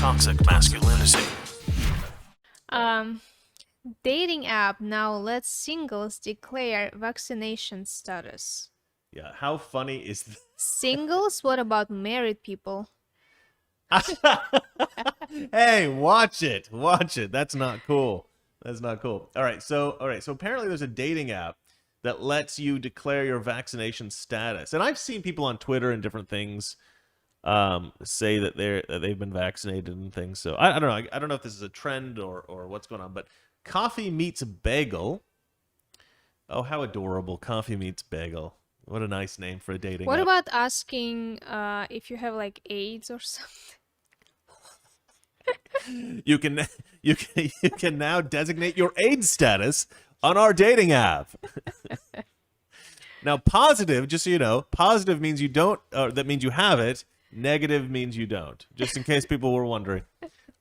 Toxic masculinity. Um, Dating app now lets singles declare vaccination status. Yeah, how funny is this? Singles? What about married people? Hey, watch it. Watch it. That's not cool. That's not cool. All right, so apparently there's a dating app that lets you declare your vaccination status. And I've seen people on Twitter and different things say that they've been vaccinated and things. So I don't know. I don't know if this is a trend or what's going on, but Coffee Meets Bagel. Oh, how adorable. Coffee Meets Bagel. What a nice name for a dating What app. about asking if you have like AIDS or something? You can now designate your AIDS status on our dating app. Now, positive, just so you know, positive means you don't, that means you have it. Negative means you don't, just in case people were wondering.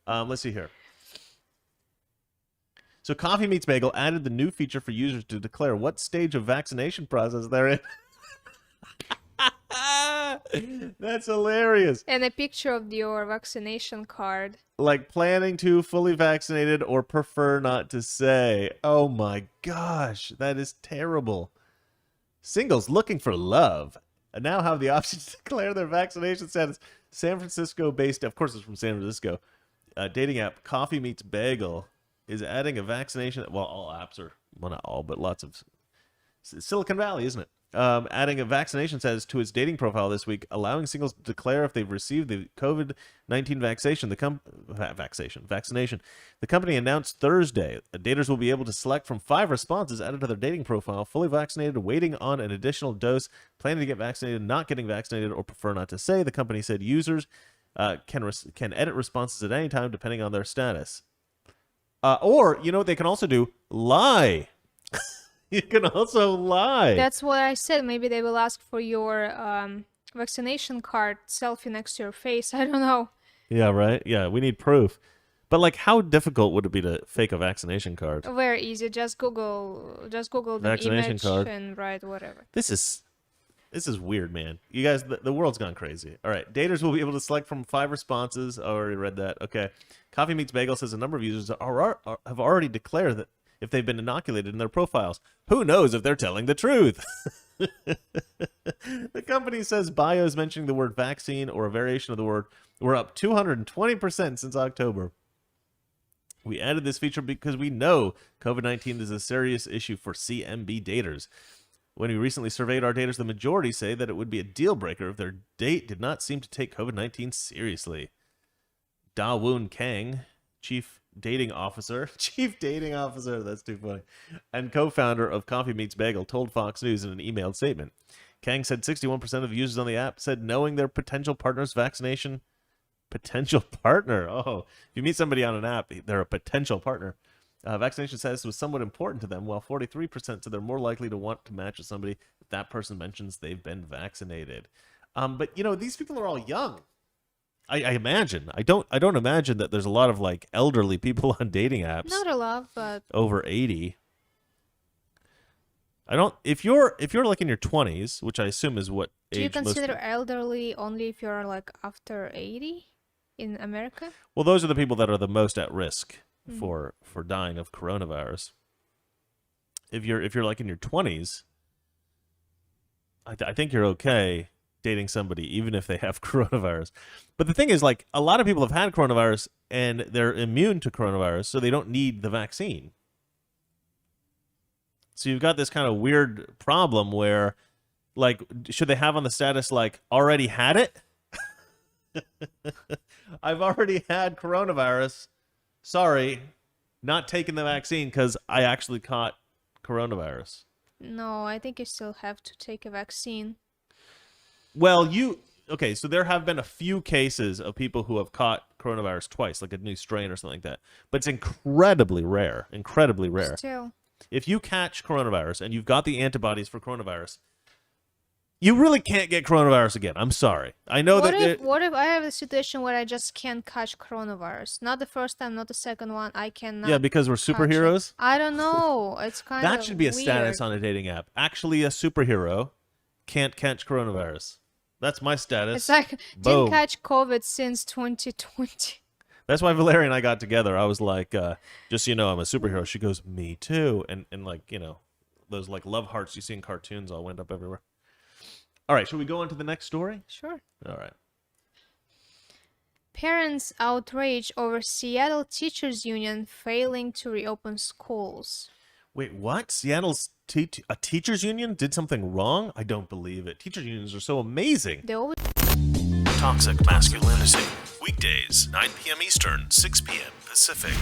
Let's see here. So Coffee Meets Bagel added the new feature for users to declare what stage of vaccination process they're in. That's hilarious. And a picture of your vaccination card. Like planning to, fully vaccinated, or prefer not to say. Oh my gosh, that is terrible. Singles looking for love now have the option to declare their vaccination status. San Francisco-based, of course it's from San Francisco, dating app Coffee Meets Bagel is adding a vaccination. Well, all apps are, well, not all, but lots of. Silicon Valley, isn't it? Adding a vaccination status to its dating profile this week, allowing singles to declare if they've received the COVID-19 vaccination. The company announced Thursday that daters will be able to select from 5 responses added to their dating profile: fully vaccinated, waiting on an additional dose, planning to get vaccinated, not getting vaccinated, or prefer not to say. The company said users can edit responses at any time depending on their status. Or, you know what they can also do? Lie. You can also lie. That's what I said. Maybe they will ask for your vaccination card selfie next to your face. I don't know. Yeah, right? Yeah, we need proof. But, like, how difficult would it be to fake a vaccination card? Very easy. Just Google the Vaccination image card. and write whatever. This is weird, man. You guys, the world's gone crazy. All right, daters will be able to select from 5 responses. I already read that. Okay. Coffee Meets Bagel says a number of users have already declared that if they've been inoculated in their profiles. Who knows if they're telling the truth? The company says bios mentioning the word vaccine or a variation of the word were up 220% since October. We added this feature because we know COVID-19 is a serious issue for CMB daters. When we recently surveyed our daters, the majority say that it would be a deal breaker if their date did not seem to take COVID-19 seriously. Da Woon Kang, Chief Dating Officer, that's too funny, and co-founder of Coffee Meets Bagel, told Fox News in an emailed statement. Kang said 61% of users on the app said knowing their potential partner's vaccination. Potential partner. Oh, if you meet somebody on an app, they're a potential partner. Vaccination status was somewhat important to them, while 43% said they're more likely to want to match with somebody if that person mentions they've been vaccinated. But, you know, these people are all young. I imagine. I don't imagine that there's a lot of like elderly people on dating apps. Not a lot, but over 80. I don't. If you're like in your 20s, which I assume is what do you age most consider elderly only if you're like after 80 in America? Well, those are the people that are the most at risk for dying of coronavirus. If you're like in your 20s, I think you're okay dating somebody even if they have coronavirus. But the thing is, like, a lot of people have had coronavirus and they're immune to coronavirus, so they don't need the vaccine. So you've got this kind of weird problem where, like, should they have on the status like already had it? I've already had coronavirus. Sorry, not taking the vaccine because I actually caught coronavirus. No, I think you still have to take a vaccine. Well, okay, so there have been a few cases of people who have caught coronavirus twice, like a new strain or something like that. But it's incredibly rare, Still. If you catch coronavirus and you've got the antibodies for coronavirus, you really can't get coronavirus again. I'm sorry. I know What if I have a situation where I just can't catch coronavirus? Not the first time, not the second one. I cannot. Yeah, because we're superheroes? I don't know. It's kind of That should be a weird. status on a dating app. Actually, a superhero can't catch coronavirus. That's my status. It's like Boom. didn't catch COVID since 2020. That's why Valeria and I got together. I was like, just so you know, I'm a superhero. She goes, me too. And like, you know, those like love hearts you see in cartoons all went up everywhere. All right, should we go on to the next story? Sure. All right. Parents outrage over Seattle Teachers Union failing to reopen schools. Wait, what? Seattle's a teachers union did something wrong? I don't believe it. Teachers unions are so amazing. They always Toxic Masculinity. Weekdays, 9 p.m. Eastern, 6 p.m. Pacific.